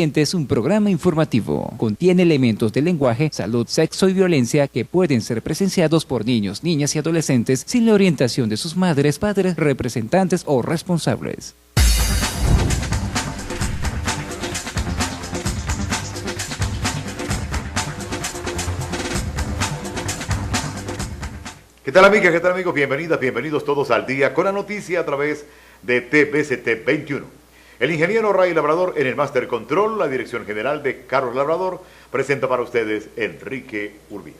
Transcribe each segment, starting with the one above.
Es un programa informativo. Contiene elementos de lenguaje, salud, sexo y violencia que pueden ser presenciados por niños, niñas y adolescentes sin la orientación de sus madres, padres, representantes o responsables. ¿Qué tal, amigas? ¿Qué tal, amigos? Bienvenidas, bienvenidos todos al día con la noticia a través de TVCT 21. El ingeniero Ray Labrador en el Master Control, la dirección general de Carlos Labrador, presenta para ustedes Enrique Urbina.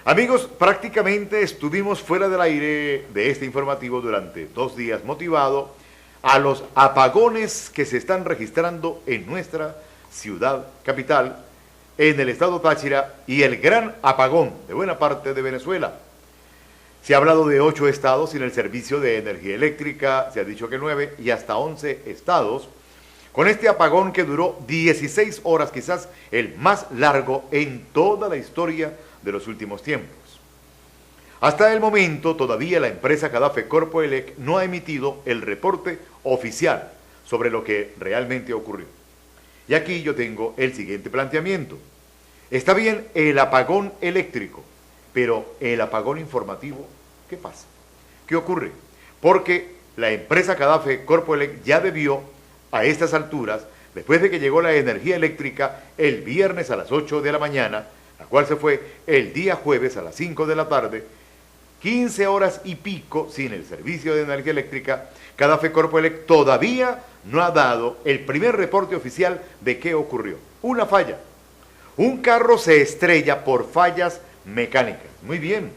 Amigos, prácticamente estuvimos fuera del aire de este informativo durante 2 días, motivado a los apagones que se están registrando en nuestra ciudad capital, en el estado Táchira, y el gran apagón de buena parte de Venezuela. Se ha hablado de 8 estados sin el servicio de energía eléctrica, se ha dicho que 9 y hasta 11 estados, con este apagón que duró 16 horas, quizás el más largo en toda la historia de los últimos tiempos. Hasta el momento, todavía la empresa Cadafe Corpoelec no ha emitido el reporte oficial sobre lo que realmente ocurrió. Y aquí yo tengo el siguiente planteamiento. Está bien el apagón eléctrico, pero el apagón informativo, ¿qué pasa? ¿Qué ocurre? Porque la empresa Cadafe Corpoelec ya debió, a estas alturas, después de que llegó la energía eléctrica el viernes a las 8 de la mañana, la cual se fue el día jueves a las 5 de la tarde, 15 horas y pico sin el servicio de energía eléctrica, Cadafe Corpoelec todavía no ha dado el primer reporte oficial de qué ocurrió. Una falla. Un carro se estrella por fallas mecánicas. Muy bien,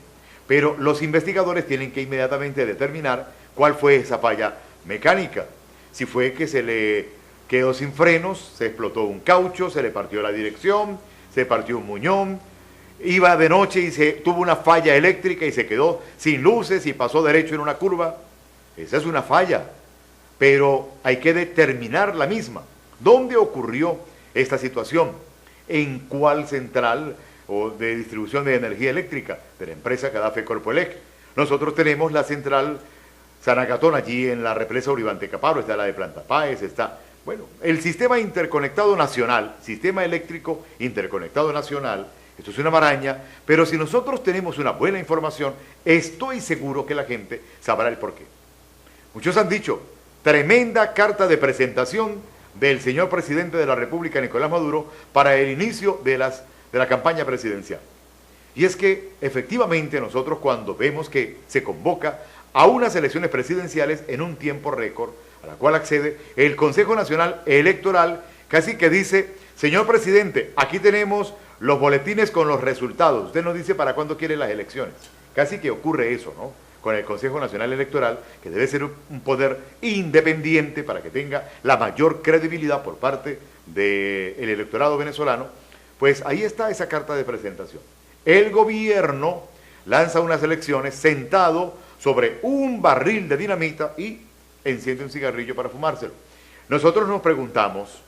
pero los investigadores tienen que inmediatamente determinar cuál fue esa falla mecánica. Si fue que se le quedó sin frenos, se explotó un caucho, se le partió la dirección, se partió un muñón, iba de noche y tuvo una falla eléctrica y se quedó sin luces y pasó derecho en una curva. Esa es una falla, pero hay que determinar la misma. ¿Dónde ocurrió esta situación? ¿En cuál central o de distribución de energía eléctrica de la empresa Cadafe Corpoelec? Nosotros tenemos la central Sanagatón allí en la represa Uribante Caparo, está la de Planta Páez, está, bueno, el sistema interconectado nacional, sistema eléctrico interconectado nacional. Esto es una maraña, pero si nosotros tenemos una buena información, estoy seguro que la gente sabrá el porqué. Muchos han dicho, tremenda carta de presentación del señor presidente de la República, Nicolás Maduro, para el inicio de la campaña presidencial. Y es que efectivamente nosotros cuando vemos que se convoca a unas elecciones presidenciales en un tiempo récord, a la cual accede el Consejo Nacional Electoral, casi que dice, señor presidente, aquí tenemos los boletines con los resultados, usted nos dice para cuándo quiere las elecciones. Casi que ocurre eso, ¿no? Con el Consejo Nacional Electoral, que debe ser un poder independiente para que tenga la mayor credibilidad por parte del electorado venezolano. Pues ahí está esa carta de presentación. El gobierno lanza unas elecciones sentado sobre un barril de dinamita y enciende un cigarrillo para fumárselo. Nosotros nos preguntamos,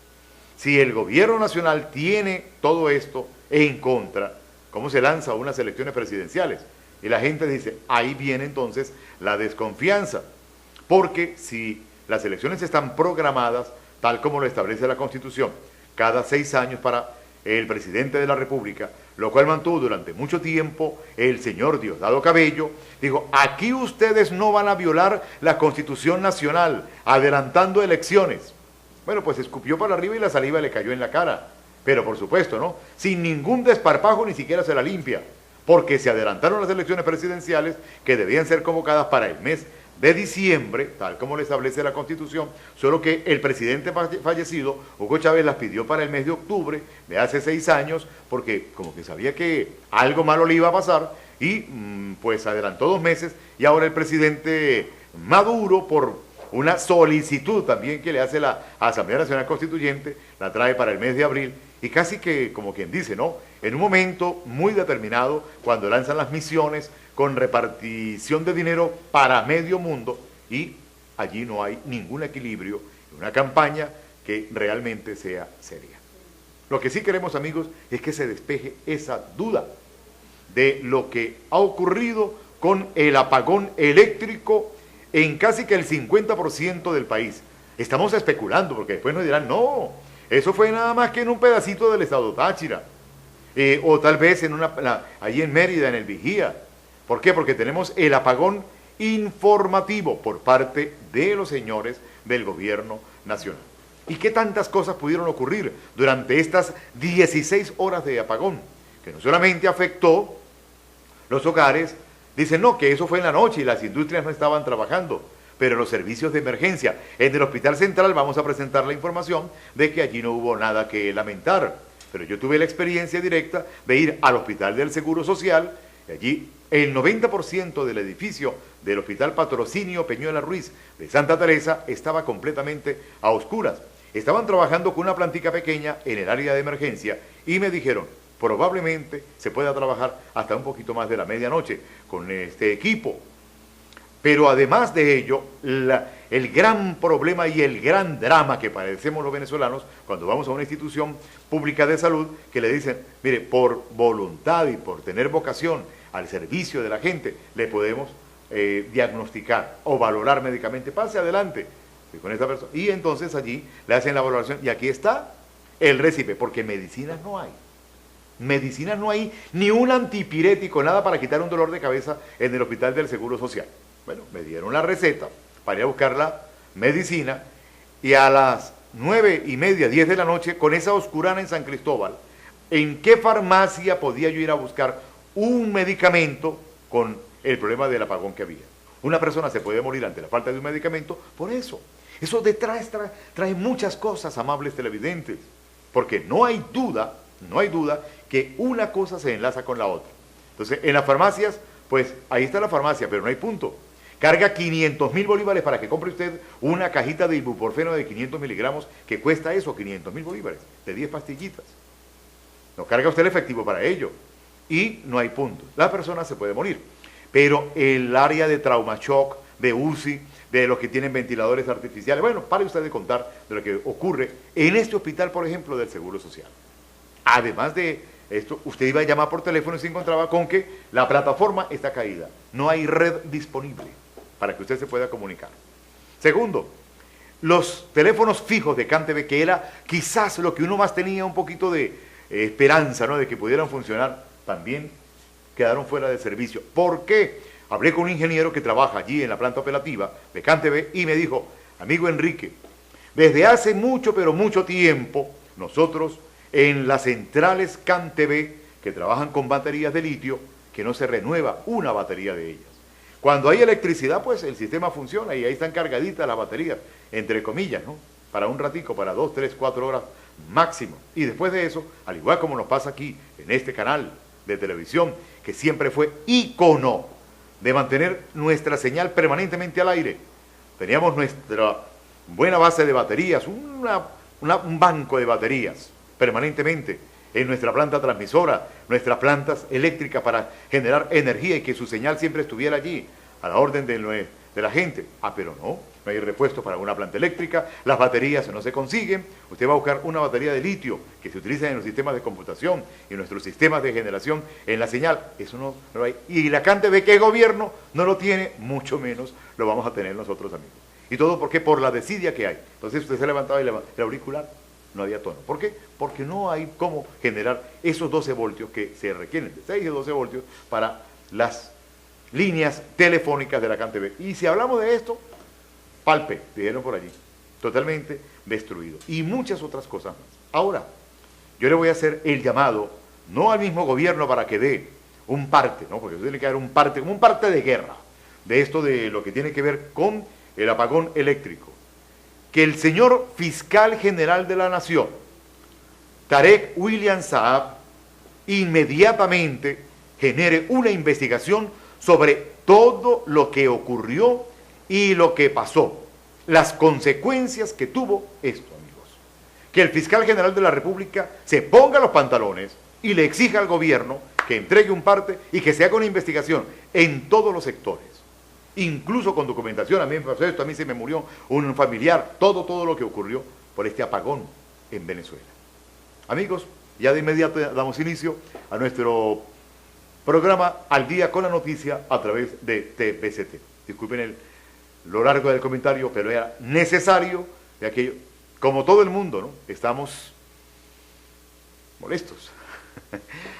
si el gobierno nacional tiene todo esto en contra, ¿cómo se lanza unas elecciones presidenciales? Y la gente dice, ahí viene entonces la desconfianza, porque si las elecciones están programadas, tal como lo establece la Constitución, cada 6 años para el presidente de la República, lo cual mantuvo durante mucho tiempo el señor Diosdado Cabello, dijo, aquí ustedes no van a violar la Constitución Nacional, adelantando elecciones. Bueno, pues escupió para arriba y la saliva le cayó en la cara, pero por supuesto, ¿no? Sin ningún desparpajo, ni siquiera se la limpia, porque se adelantaron las elecciones presidenciales que debían ser convocadas para el mes de diciembre, tal como lo establece la Constitución, solo que el presidente fallecido, Hugo Chávez, las pidió para el mes de octubre de hace 6 años, porque como que sabía que algo malo le iba a pasar, y pues adelantó 2 meses, y ahora el presidente Maduro, por una solicitud también que le hace la Asamblea Nacional Constituyente, la trae para el mes de abril, y casi que, como quien dice, ¿no?, en un momento muy determinado, cuando lanzan las misiones con repartición de dinero para medio mundo, y allí no hay ningún equilibrio, una campaña que realmente sea seria. Lo que sí queremos, amigos, es que se despeje esa duda de lo que ha ocurrido con el apagón eléctrico en casi que el 50% del país. Estamos especulando, porque después nos dirán, no, Eso fue nada más que en un pedacito del estado Táchira. O tal vez allí en Mérida, en el Vigía. ¿Por qué? Porque tenemos el apagón informativo por parte de los señores del gobierno nacional. ¿Y qué tantas cosas pudieron ocurrir durante estas 16 horas de apagón? Que no solamente afectó los hogares, dicen no, que eso fue en la noche y las industrias no estaban trabajando, pero los servicios de emergencia. En el Hospital Central vamos a presentar la información de que allí no hubo nada que lamentar. Pero yo tuve la experiencia directa de ir al Hospital del Seguro Social, y allí el 90% del edificio del Hospital Patrocinio Peñuela Ruiz de Santa Teresa estaba completamente a oscuras. Estaban trabajando con una plantica pequeña en el área de emergencia y me dijeron, probablemente se pueda trabajar hasta un poquito más de la medianoche con este equipo. Pero además de ello, el gran problema y el gran drama que padecemos los venezolanos cuando vamos a una institución pública de salud que le dicen, mire, por voluntad y por tener vocación al servicio de la gente, le podemos diagnosticar o valorar médicamente, pase adelante con esta persona. Y entonces allí le hacen la valoración y aquí está el récipe, porque medicinas no hay. Medicinas no hay, ni un antipirético, nada para quitar un dolor de cabeza en el Hospital del Seguro Social. Bueno, me dieron la receta para ir a buscar la medicina y a las 9:30, 10 de la noche, con esa oscurana en San Cristóbal, ¿en qué farmacia podía yo ir a buscar un medicamento con el problema del apagón que había? Una persona se puede morir ante la falta de un medicamento por eso. Eso detrás trae muchas cosas, amables televidentes, porque no hay duda que una cosa se enlaza con la otra. Entonces, en las farmacias, pues ahí está la farmacia, pero no hay punto. Carga 500.000 bolívares para que compre usted una cajita de ibuprofeno de 500 miligramos, que cuesta eso, 500.000 bolívares, de 10 pastillitas. No carga usted el efectivo para ello. Y no hay punto. La persona se puede morir. Pero el área de trauma shock, de UCI, de los que tienen ventiladores artificiales, bueno, pare usted de contar de lo que ocurre en este hospital, por ejemplo, del Seguro Social. Además de esto, usted iba a llamar por teléfono y se encontraba con que la plataforma está caída. No hay red disponible para que usted se pueda comunicar. Segundo, los teléfonos fijos de CanTV, que era quizás lo que uno más tenía un poquito de esperanza, ¿no?, de que pudieran funcionar, también quedaron fuera de servicio. ¿Por qué? Hablé con un ingeniero que trabaja allí en la planta operativa de CanTV y me dijo, amigo Enrique, desde hace mucho, pero mucho tiempo, nosotros en las centrales CanTV que trabajan con baterías de litio, que no se renueva una batería de ellas. Cuando hay electricidad, pues el sistema funciona y ahí están cargaditas las baterías, entre comillas, ¿no? Para un ratico, para 2, 3, 4 horas máximo. Y después de eso, al igual como nos pasa aquí, en este canal de televisión, que siempre fue ícono de mantener nuestra señal permanentemente al aire. Teníamos nuestra buena base de baterías, un banco de baterías permanentemente en nuestra planta transmisora, nuestras plantas eléctricas para generar energía y que su señal siempre estuviera allí, a la orden de la gente. Pero no hay repuesto para una planta eléctrica, las baterías no se consiguen. Usted va a buscar una batería de litio que se utiliza en los sistemas de computación y en nuestros sistemas de generación en la señal, eso no lo hay. Y la CanTV, que el gobierno no lo tiene, mucho menos lo vamos a tener nosotros, amigos. ¿Y todo por qué? Por la desidia que hay. Entonces usted se levantaba y el auricular no había tono. ¿Por qué? Porque no hay cómo generar esos 12 voltios que se requieren, de 6 y 12 voltios para las líneas telefónicas de la CanTV. Y si hablamos de esto, palpe, dijeron por allí, totalmente destruido. Y muchas otras cosas más. Ahora, yo le voy a hacer el llamado, no al mismo gobierno para que dé un parte, ¿no? Porque tiene que dar un parte, como un parte de guerra, de esto de lo que tiene que ver con el apagón eléctrico. Que el señor fiscal general de la Nación, Tarek William Saab, inmediatamente genere una investigación sobre todo lo que ocurrió y lo que pasó, las consecuencias que tuvo esto, amigos. Que el fiscal general de la República se ponga los pantalones y le exija al gobierno que entregue un parte y que se haga una investigación en todos los sectores. Incluso con documentación, a mí me pasó esto, a mí se me murió un familiar, todo lo que ocurrió por este apagón en Venezuela. Amigos, ya de inmediato damos inicio a nuestro programa Al Día con la Noticia a través de TVCT. Disculpen lo largo del comentario, pero era necesario de aquello como todo el mundo, ¿no? Estamos molestos.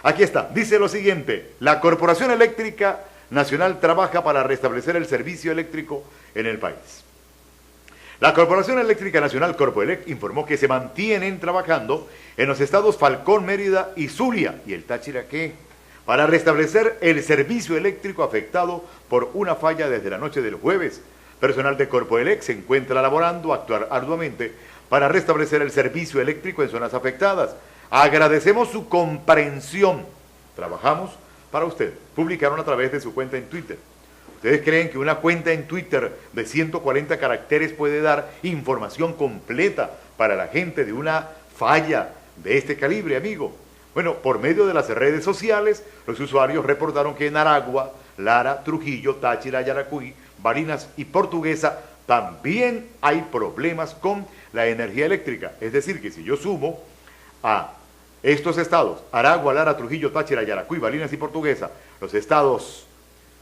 Aquí está, dice lo siguiente: la Corporación Eléctrica Nacional trabaja para restablecer el servicio eléctrico en el país. La Corporación Eléctrica Nacional, Corpoelec, informó que se mantienen trabajando en los estados Falcón, Mérida y Zulia, y el Táchira, ¿qué?, para restablecer el servicio eléctrico afectado por una falla desde la noche del jueves. Personal de Corpoelec se encuentra laborando, actuar arduamente para restablecer el servicio eléctrico en zonas afectadas. Agradecemos su comprensión. Trabajamos para usted. Publicaron a través de su cuenta en Twitter. ¿Ustedes creen que una cuenta en Twitter de 140 caracteres puede dar información completa para la gente de una falla de este calibre, amigo? Bueno, por medio de las redes sociales, los usuarios reportaron que en Aragua, Lara, Trujillo, Táchira, Yaracuy, Barinas y Portuguesa también hay problemas con la energía eléctrica. Es decir, que si yo sumo a estos estados, Aragua, Lara, Trujillo, Táchira, Yaracuy, Barinas y Portuguesa, los estados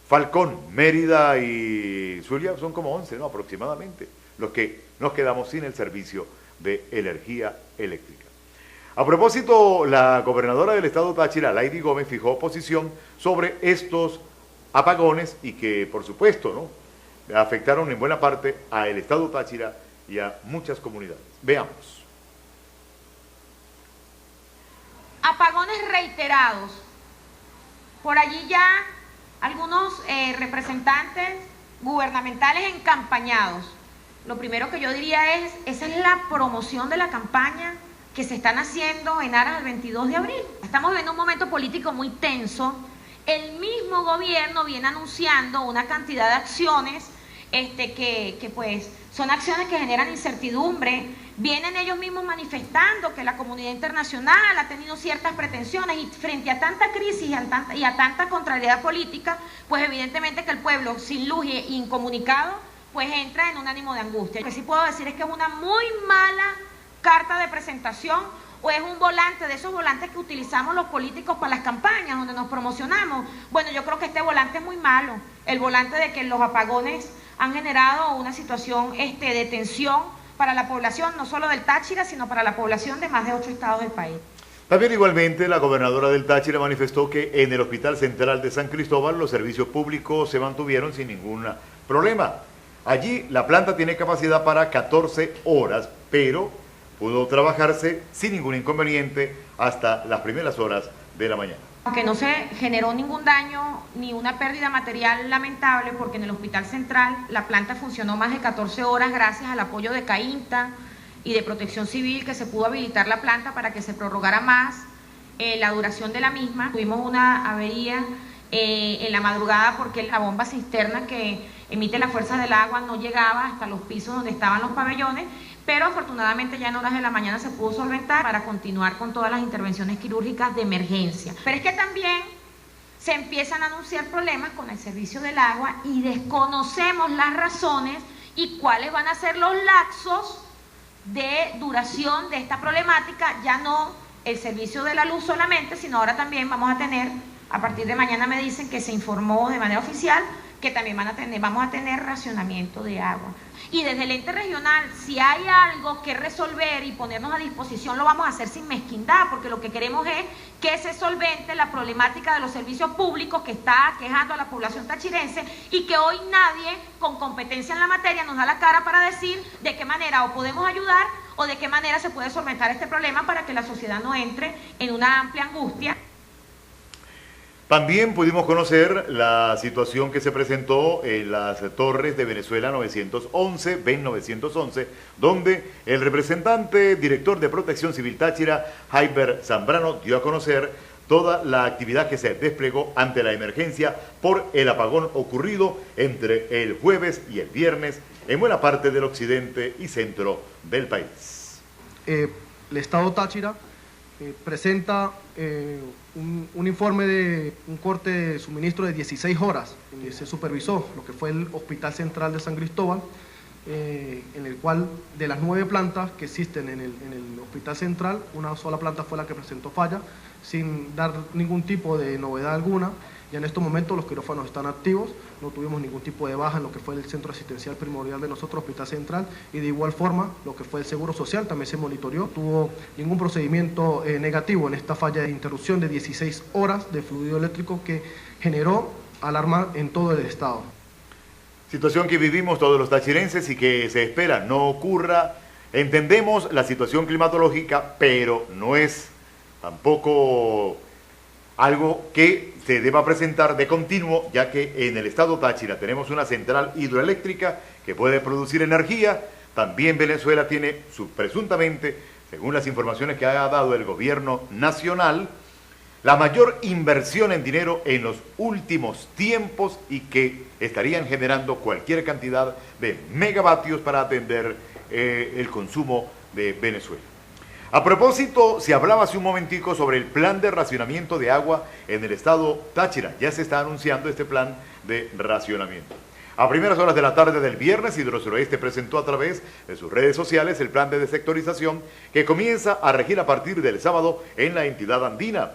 Falcón, Mérida y Zulia, son como 11, ¿no?, aproximadamente, los que nos quedamos sin el servicio de energía eléctrica. A propósito, la gobernadora del estado Táchira, Lady Gómez, fijó posición sobre estos apagones y que, por supuesto, ¿no?, afectaron en buena parte al estado Táchira y a muchas comunidades. Veamos. Apagones reiterados. Por allí ya algunos representantes gubernamentales encampañados. Lo primero que yo diría es, esa es la promoción de la campaña que se están haciendo en aras del 22 de abril. Estamos viviendo un momento político muy tenso. El mismo gobierno viene anunciando una cantidad de acciones que pues son acciones que generan incertidumbre. Vienen ellos mismos manifestando que la comunidad internacional ha tenido ciertas pretensiones y frente a tanta crisis y a tanta contrariedad política, pues evidentemente que el pueblo sin luz e incomunicado pues entra en un ánimo de angustia. Lo que sí puedo decir es que es una muy mala carta de presentación, o es un volante, de esos volantes que utilizamos los políticos para las campañas, donde nos promocionamos. Bueno, yo creo que este volante es muy malo, el volante de que los apagones han generado una situación de tensión para la población, no solo del Táchira, sino para la población de más de 8 estados del país. También igualmente la gobernadora del Táchira manifestó que en el Hospital Central de San Cristóbal los servicios públicos se mantuvieron sin ningún problema. Allí la planta tiene capacidad para 14 horas, pero pudo trabajarse sin ningún inconveniente hasta las primeras horas de la mañana. Aunque no se generó ningún daño ni una pérdida material lamentable, porque en el Hospital Central la planta funcionó más de 14 horas gracias al apoyo de CAINTA y de Protección Civil, que se pudo habilitar la planta para que se prorrogara más la duración de la misma. Tuvimos una avería en la madrugada porque la bomba cisterna que emite la fuerza del agua no llegaba hasta los pisos donde estaban los pabellones, pero afortunadamente ya en horas de la mañana se pudo solventar para continuar con todas las intervenciones quirúrgicas de emergencia. Pero es que también se empiezan a anunciar problemas con el servicio del agua y desconocemos las razones y cuáles van a ser los lapsos de duración de esta problemática. Ya no el servicio de la luz solamente, sino ahora también vamos a tener, a partir de mañana me dicen que se informó de manera oficial, que también vamos a tener racionamiento de agua. Y desde el ente regional, si hay algo que resolver y ponernos a disposición, lo vamos a hacer sin mezquindad, porque lo que queremos es que se solvente la problemática de los servicios públicos que está aquejando a la población tachirense y que hoy nadie con competencia en la materia nos da la cara para decir de qué manera o podemos ayudar o de qué manera se puede solventar este problema para que la sociedad no entre en una amplia angustia. También pudimos conocer la situación que se presentó en las torres de Venezuela 911, BEN 911, donde el representante director de Protección Civil Táchira, Jaiber Zambrano, dio a conocer toda la actividad que se desplegó ante la emergencia por el apagón ocurrido entre el jueves y el viernes en buena parte del occidente y centro del país. El Estado Táchira presenta un informe de un corte de suministro de 16 horas. Se supervisó lo que fue el Hospital Central de San Cristóbal, en el cual de las 9 plantas que existen en el Hospital Central, una sola planta fue la que presentó falla, sin dar ningún tipo de novedad alguna. Ya en estos momentos los quirófanos están activos, no tuvimos ningún tipo de baja en lo que fue el centro asistencial primordial de nosotros, Hospital Central, y de igual forma lo que fue el Seguro Social también se monitoreó. Tuvo ningún procedimiento negativo en esta falla de interrupción de 16 horas de fluido eléctrico que generó alarma en todo el estado. Situación que vivimos todos los tachirenses y que se espera no ocurra. Entendemos la situación climatológica, pero no es tampoco algo que se deba presentar de continuo, ya que en el estado Táchira tenemos una central hidroeléctrica que puede producir energía. También Venezuela tiene presuntamente, según las informaciones que ha dado el gobierno nacional, la mayor inversión en dinero en los últimos tiempos y que estarían generando cualquier cantidad de megavatios para atender el consumo de Venezuela. A propósito, se hablaba hace un momentico sobre el plan de racionamiento de agua en el estado Táchira. Ya se está anunciando este plan de racionamiento. A primeras horas de la tarde del viernes, Hidrosuroeste presentó a través de sus redes sociales el plan de desectorización que comienza a regir a partir del sábado en la entidad andina.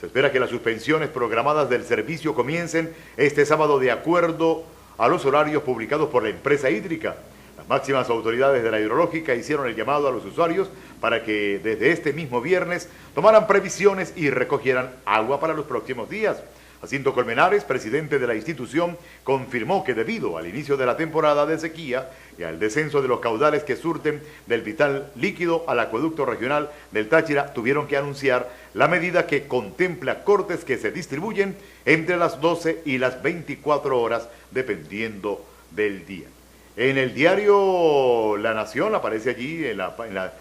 Se espera que las suspensiones programadas del servicio comiencen este sábado de acuerdo a los horarios publicados por la empresa hídrica. Las máximas autoridades de la hidrológica hicieron el llamado a los usuarios para que desde este mismo viernes tomaran previsiones y recogieran agua para los próximos días. Jacinto Colmenares, presidente de la institución, confirmó que debido al inicio de la temporada de sequía y al descenso de los caudales que surten del vital líquido al acueducto regional del Táchira, tuvieron que anunciar la medida que contempla cortes que se distribuyen entre las 12 y las 24 horas, dependiendo del día. En el diario La Nación aparece allí en la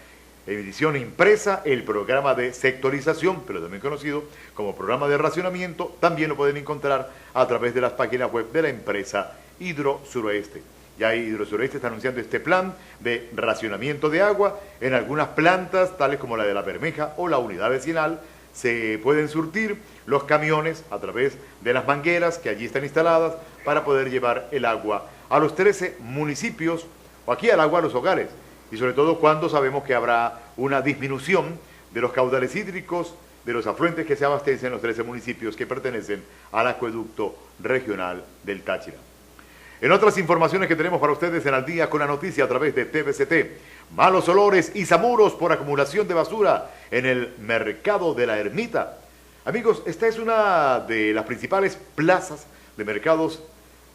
edición impresa el programa de sectorización, pero también conocido como programa de racionamiento. También lo pueden encontrar a través de las páginas web de la empresa Hidrosuroeste. Ya Hidrosuroeste está anunciando este plan de racionamiento de agua. En algunas plantas, tales como la de La Bermeja o la unidad vecinal, se pueden surtir los camiones a través de las mangueras que allí están instaladas para poder llevar el agua a los 13 municipios o aquí al agua a los hogares. Y sobre todo cuando sabemos que habrá una disminución de los caudales hídricos, de los afluentes que se abastecen en los 13 municipios que pertenecen al acueducto regional del Táchira. En otras informaciones que tenemos para ustedes en Al Día con la Noticia a través de TVCT, malos olores y zamuros por acumulación de basura en el mercado de la Ermita. Amigos, esta es una de las principales plazas de mercados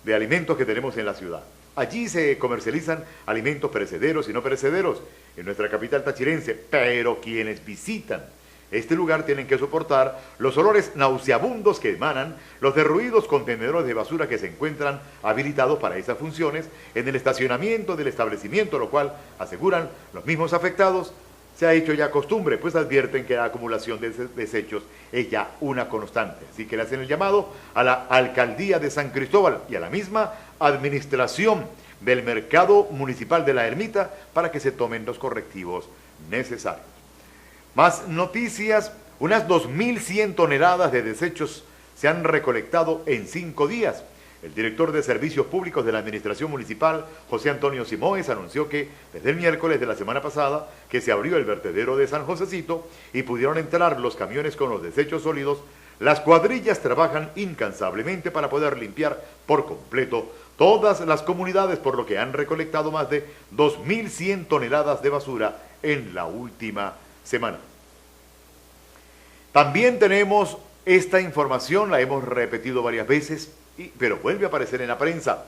de alimentos que tenemos en la ciudad. Allí se comercializan alimentos perecederos y no perecederos en nuestra capital tachirense, pero quienes visitan este lugar tienen que soportar los olores nauseabundos que emanan los derruidos contenedores de basura que se encuentran habilitados para esas funciones en el estacionamiento del establecimiento, lo cual, aseguran los mismos afectados, se ha hecho ya costumbre, pues advierten que la acumulación de desechos es ya una constante. Así que le hacen el llamado a la Alcaldía de San Cristóbal y a la misma administración del Mercado Municipal de la Ermita para que se tomen los correctivos necesarios. Más noticias, unas 2.100 toneladas de desechos se han recolectado en 5 días. El director de Servicios Públicos de la Administración Municipal, José Antonio Simoes, anunció que desde el miércoles de la semana pasada que se abrió el vertedero de San Josecito y pudieron entrar los camiones con los desechos sólidos, las cuadrillas trabajan incansablemente para poder limpiar por completo todas las comunidades, por lo que han recolectado más de 2.100 toneladas de basura en la última semana. También tenemos esta información, la hemos repetido varias veces, pero vuelve a aparecer en la prensa.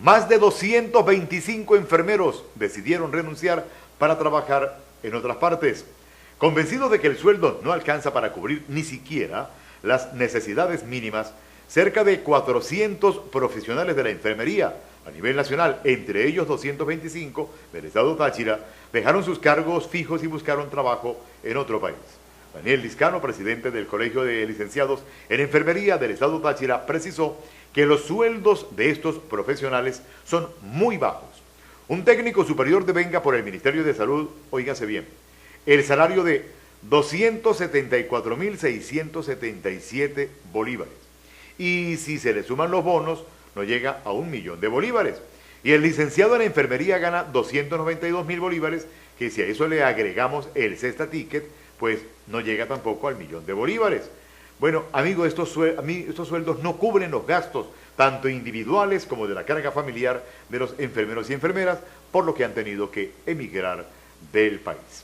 Más de 225 enfermeros decidieron renunciar para trabajar en otras partes. Convencidos de que el sueldo no alcanza para cubrir ni siquiera las necesidades mínimas, cerca de 400 profesionales de la enfermería a nivel nacional, entre ellos 225 del estado Táchira, dejaron sus cargos fijos y buscaron trabajo en otro país. Daniel Liscano, presidente del Colegio de Licenciados en Enfermería del estado Táchira, precisó que los sueldos de estos profesionales son muy bajos. Un técnico superior devenga por el Ministerio de Salud, óigase bien, el salario de 274.677 bolívares. Y si se le suman los bonos, no llega a 1 millón de bolívares. Y el licenciado en enfermería gana 292.000 bolívares, que si a eso le agregamos el cesta ticket, pues no llega tampoco al 1 millón de bolívares. Bueno, amigo, estos sueldos no cubren los gastos, tanto individuales como de la carga familiar de los enfermeros y enfermeras, por lo que han tenido que emigrar del país.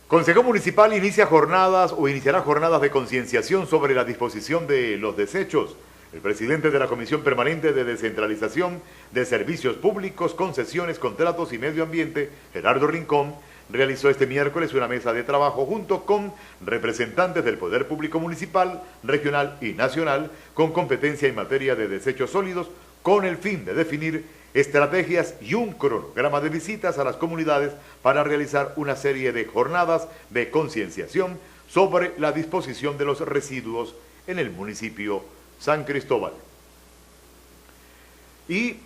Consejo Municipal iniciará jornadas de concienciación sobre la disposición de los desechos. El presidente de la Comisión Permanente de Descentralización de Servicios Públicos, Concesiones, Contratos y Medio Ambiente, Gerardo Rincón, realizó este miércoles una mesa de trabajo junto con representantes del Poder Público Municipal, Regional y Nacional con competencia en materia de desechos sólidos, con el fin de definir estrategias y un cronograma de visitas a las comunidades para realizar una serie de jornadas de concienciación sobre la disposición de los residuos en el municipio San Cristóbal. Y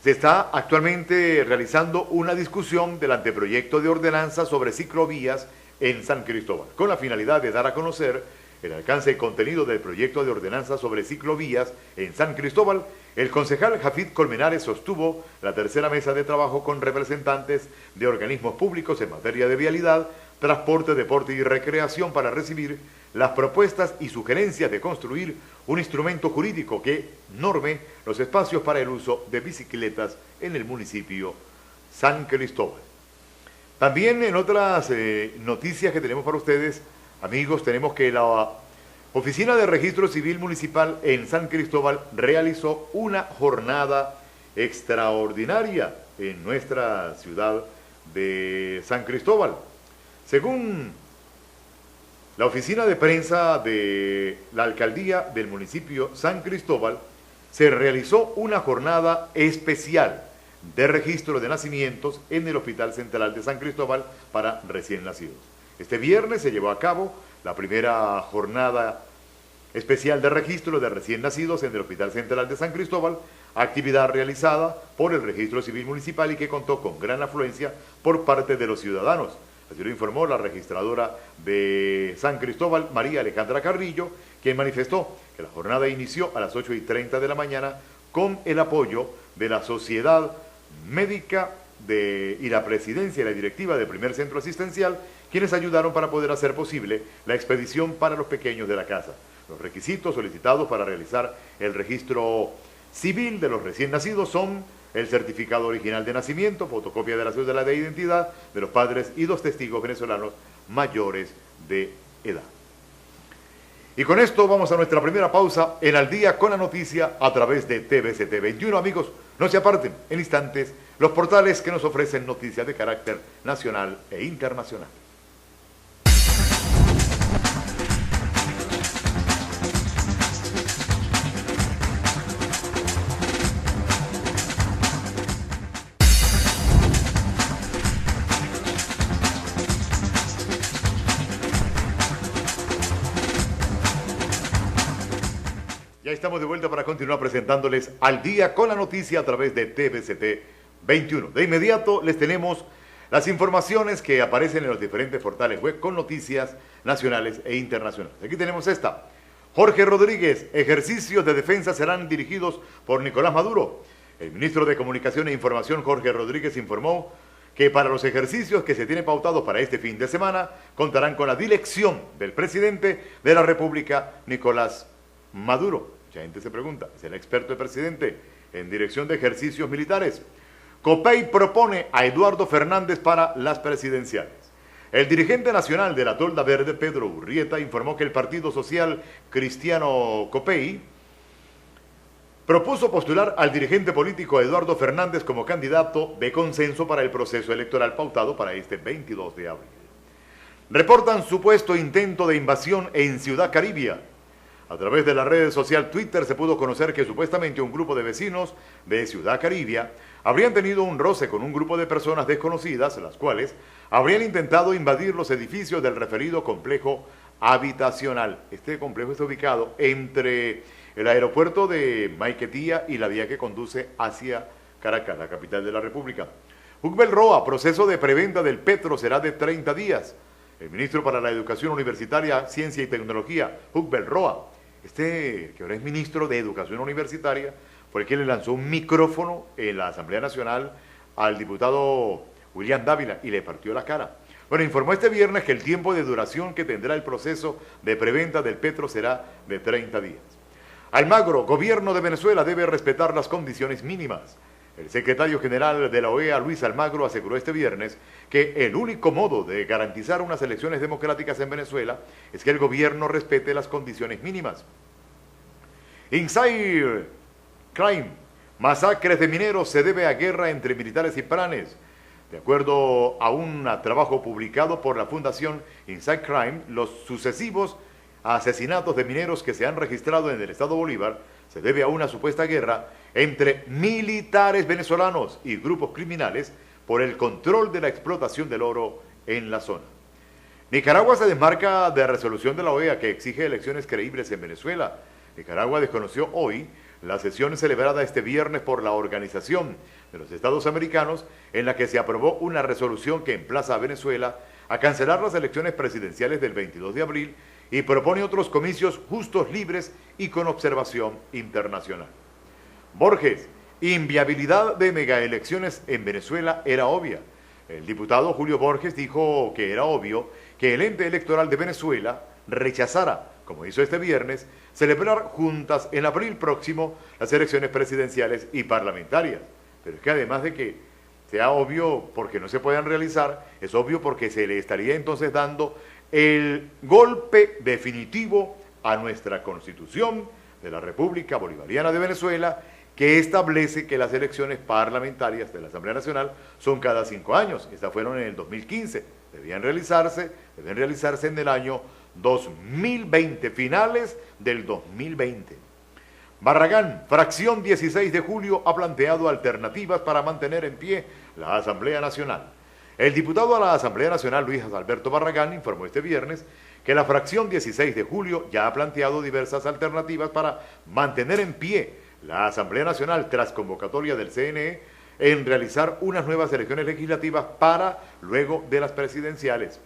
se está actualmente realizando una discusión del anteproyecto de ordenanza sobre ciclovías en San Cristóbal, con la finalidad de dar a conocer el alcance y contenido del proyecto de ordenanza sobre ciclovías en San Cristóbal. El concejal Jafid Colmenares sostuvo la tercera mesa de trabajo con representantes de organismos públicos en materia de vialidad, transporte, deporte y recreación para recibir las propuestas y sugerencias de construir un instrumento jurídico que norme los espacios para el uso de bicicletas en el municipio San Cristóbal. También en otras noticias que tenemos para ustedes, amigos, tenemos que la Oficina de Registro Civil Municipal en San Cristóbal realizó una jornada extraordinaria en nuestra ciudad de San Cristóbal. Según la oficina de prensa de la alcaldía del municipio San Cristóbal, se realizó una jornada especial de registro de nacimientos en el Hospital Central de San Cristóbal para recién nacidos. Este viernes se llevó a cabo la primera jornada especial de registro de recién nacidos en el Hospital Central de San Cristóbal, actividad realizada por el Registro Civil Municipal y que contó con gran afluencia por parte de los ciudadanos. Así lo informó la registradora de San Cristóbal, María Alejandra Carrillo, quien manifestó que la jornada inició a las 8:30 de la mañana con el apoyo de la Sociedad Médica y la presidencia y la directiva del primer centro asistencial, quienes ayudaron para poder hacer posible la expedición para los pequeños de la casa. Los requisitos solicitados para realizar el registro civil de los recién nacidos son el certificado original de nacimiento, fotocopia de la cédula de identidad de los padres y 2 testigos venezolanos mayores de edad. Y con esto vamos a nuestra primera pausa en Al Día con la Noticia a través de TVCT 21. Amigos, no se aparten, en instantes los portales que nos ofrecen noticias de carácter nacional e internacional. Ya estamos de vuelta para continuar presentándoles Al Día con la Noticia a través de TVCT 21. De inmediato les tenemos las informaciones que aparecen en los diferentes portales web con noticias nacionales e internacionales. Aquí tenemos esta. Jorge Rodríguez, ejercicios de defensa serán dirigidos por Nicolás Maduro. El ministro de Comunicación e Información, Jorge Rodríguez, informó que para los ejercicios que se tienen pautados para este fin de semana, contarán con la dirección del presidente de la República, Nicolás Maduro. Mucha gente se pregunta, ¿es el experto el presidente en dirección de ejercicios militares? COPEI propone a Eduardo Fernández para las presidenciales. El dirigente nacional de la Tolda Verde, Pedro Urrieta, informó que el Partido Social Cristiano COPEI propuso postular al dirigente político Eduardo Fernández como candidato de consenso para el proceso electoral pautado para este 22 de abril. Reportan supuesto intento de invasión en Ciudad Caribia. A través de la red social Twitter se pudo conocer que supuestamente un grupo de vecinos de Ciudad Caribia habrían tenido un roce con un grupo de personas desconocidas, las cuales habrían intentado invadir los edificios del referido complejo habitacional. Este complejo está ubicado entre el aeropuerto de Maiquetía y la vía que conduce hacia Caracas, la capital de la República. Hugbel Roa, proceso de preventa del Petro será de 30 días. El ministro para la Educación Universitaria, Ciencia y Tecnología, Hugbel Roa, que ahora es ministro de Educación Universitaria, fue el que le lanzó un micrófono en la Asamblea Nacional al diputado William Dávila y le partió la cara. Bueno, informó este viernes que el tiempo de duración que tendrá el proceso de preventa del petro será de 30 días. Almagro, gobierno de Venezuela debe respetar las condiciones mínimas. El secretario general de la OEA, Luis Almagro, aseguró este viernes que el único modo de garantizar unas elecciones democráticas en Venezuela es que el gobierno respete las condiciones mínimas. Inside Crime, masacres de mineros se debe a guerra entre militares y planes. De acuerdo a un trabajo publicado por la Fundación Inside Crime, los sucesivos asesinatos de mineros que se han registrado en el estado Bolívar se debe a una supuesta guerra entre militares venezolanos y grupos criminales por el control de la explotación del oro en la zona. Nicaragua se desmarca de la resolución de la OEA que exige elecciones creíbles en Venezuela. Nicaragua desconoció hoy la sesión celebrada este viernes por la Organización de los Estados Americanos, en la que se aprobó una resolución que emplaza a Venezuela a cancelar las elecciones presidenciales del 22 de abril y propone otros comicios justos, libres y con observación internacional. Borges, inviabilidad de megaelecciones en Venezuela era obvia. El diputado Julio Borges dijo que era obvio que el ente electoral de Venezuela rechazara, como hizo este viernes, celebrar juntas en abril próximo las elecciones presidenciales y parlamentarias. Pero es que además de que sea obvio porque no se puedan realizar, es obvio porque se le estaría entonces dando el golpe definitivo a nuestra Constitución de la República Bolivariana de Venezuela, que establece que las elecciones parlamentarias de la Asamblea Nacional son cada 5 años. Estas fueron en el 2015. Deben realizarse en el año 2020, finales del 2020. Barragán, fracción 16 de julio, ha planteado alternativas para mantener en pie la Asamblea Nacional. El diputado a la Asamblea Nacional, Luis Alberto Barragán, informó este viernes que la fracción 16 de julio ya ha planteado diversas alternativas para mantener en pie la Asamblea Nacional tras convocatoria del CNE en realizar unas nuevas elecciones legislativas para luego de las presidenciales.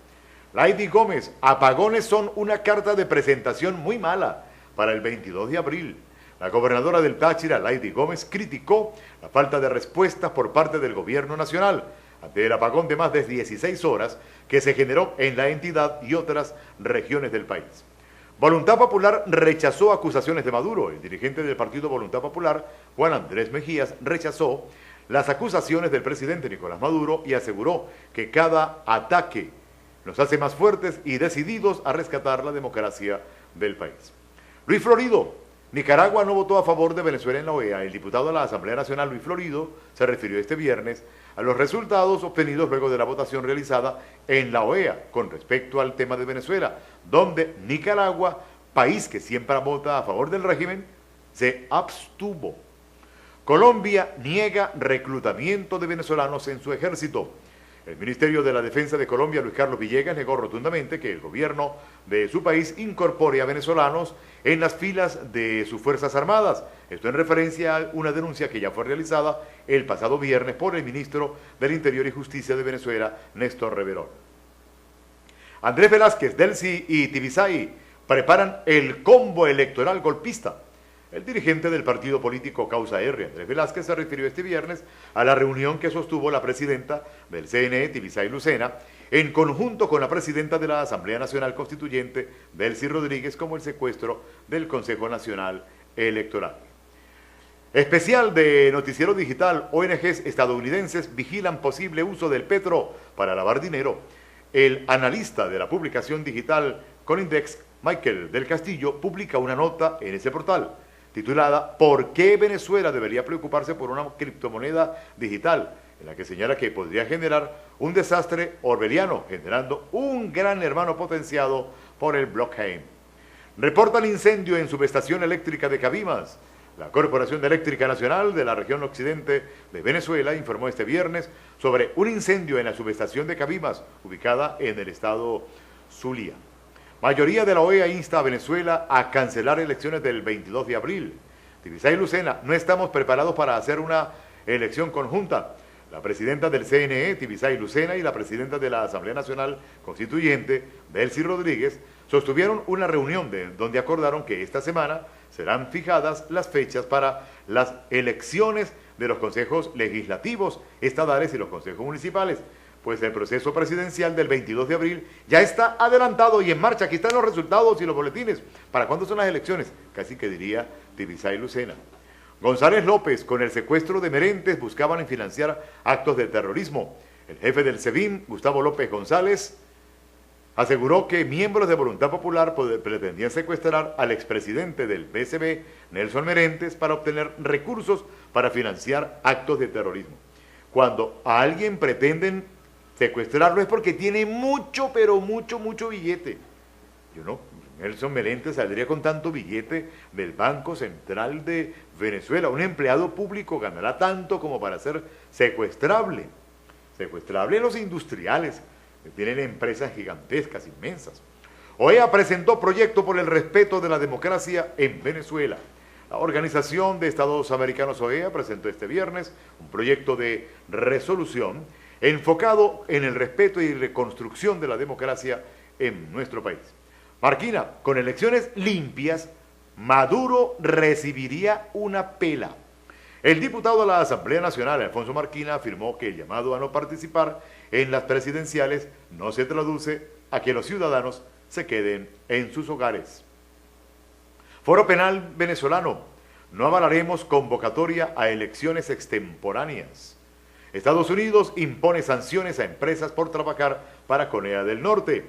Lady Gómez, apagones son una carta de presentación muy mala para el 22 de abril. La gobernadora del Táchira, Lady Gómez, criticó la falta de respuestas por parte del gobierno nacional ante el apagón de más de 16 horas que se generó en la entidad y otras regiones del país. Voluntad Popular rechazó acusaciones de Maduro. El dirigente del partido Voluntad Popular, Juan Andrés Mejías, rechazó las acusaciones del presidente Nicolás Maduro y aseguró que cada ataque nos hace más fuertes y decididos a rescatar la democracia del país. Luis Florido, Nicaragua no votó a favor de Venezuela en la OEA. El diputado de la Asamblea Nacional, Luis Florido, se refirió este viernes a los resultados obtenidos luego de la votación realizada en la OEA con respecto al tema de Venezuela, donde Nicaragua, país que siempre vota a favor del régimen, se abstuvo. Colombia niega reclutamiento de venezolanos en su ejército. El Ministerio de la Defensa de Colombia, Luis Carlos Villegas, negó rotundamente que el gobierno de su país incorpore a venezolanos en las filas de sus Fuerzas Armadas. Esto en referencia a una denuncia que ya fue realizada el pasado viernes por el ministro del Interior y Justicia de Venezuela, Néstor Reverol. Andrés Velázquez, Delcy y Tibisay preparan el combo electoral golpista. El dirigente del partido político Causa R, Andrés Velázquez, se refirió este viernes a la reunión que sostuvo la presidenta del CNE, Tibisay Lucena, en conjunto con la presidenta de la Asamblea Nacional Constituyente, Delcy Rodríguez, como el secuestro del Consejo Nacional Electoral. Especial de Noticiero Digital, ONGs estadounidenses vigilan posible uso del petro para lavar dinero. El analista de la publicación digital Conindex, Michael del Castillo, publica una nota en ese portal titulada ¿Por qué Venezuela debería preocuparse por una criptomoneda digital?, en la que señala que podría generar un desastre orwelliano, generando un gran hermano potenciado por el blockchain. Reportan incendio en subestación eléctrica de Cabimas. La Corporación Eléctrica Nacional de la región occidente de Venezuela informó este viernes sobre un incendio en la subestación de Cabimas, ubicada en el estado Zulia. Mayoría de la OEA insta a Venezuela a cancelar elecciones del 22 de abril. Tibisay Lucena, no estamos preparados para hacer una elección conjunta. La presidenta del CNE, Tibisay Lucena, y la presidenta de la Asamblea Nacional Constituyente, Delcy Rodríguez, sostuvieron una reunión donde acordaron que esta semana serán fijadas las fechas para las elecciones de los consejos legislativos, estadales y los consejos municipales, pues el proceso presidencial del 22 de abril ya está adelantado y en marcha. Aquí están los resultados y los boletines. ¿Para cuándo son las elecciones? Casi que diría Tibisay Lucena. González López, con el secuestro de Merentes, buscaban financiar actos de terrorismo. El jefe del SEBIN, Gustavo López González, aseguró que miembros de Voluntad Popular pretendían secuestrar al expresidente del PSB, Nelson Merentes, para obtener recursos para financiar actos de terrorismo. Cuando a alguien pretenden secuestrarlo es porque tiene mucho, pero mucho billete. Yo no, Nelson Merentes saldría con tanto billete del Banco Central de Venezuela. Un empleado público ganará tanto como para ser secuestrable. Secuestrable los industriales, que tienen empresas gigantescas, inmensas. OEA presentó proyecto por el respeto de la democracia en Venezuela. La Organización de Estados Americanos OEA presentó este viernes un proyecto de resolución enfocado en el respeto y reconstrucción de la democracia en nuestro país. Marquina, con elecciones limpias, Maduro recibiría una pela. El diputado de la Asamblea Nacional, Alfonso Marquina, afirmó que el llamado a no participar en las presidenciales no se traduce a que los ciudadanos se queden en sus hogares. Foro Penal venezolano, no avalaremos convocatoria a elecciones extemporáneas. Estados Unidos impone sanciones a empresas por trabajar para Corea del Norte.